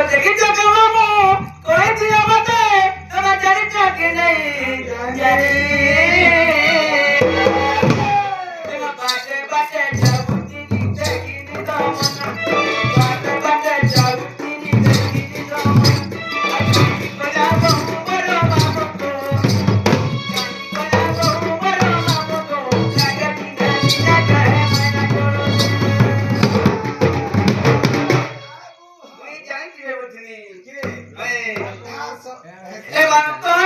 দেখি চোখে মামু করেছি আমাকে তোমার জানি চোখে নেই জানি বাটে বাটে যাবো তিনি দেখিনি দমনা বাটে বাটে যাবো তিনি দেখিনি দমনা বাজাবো বড় মামু গো বাজাবো বড় মামু গো জাগতি জানি না কহে মনা করো তুই জানিস রে বুঝনি কি রে এ বাবা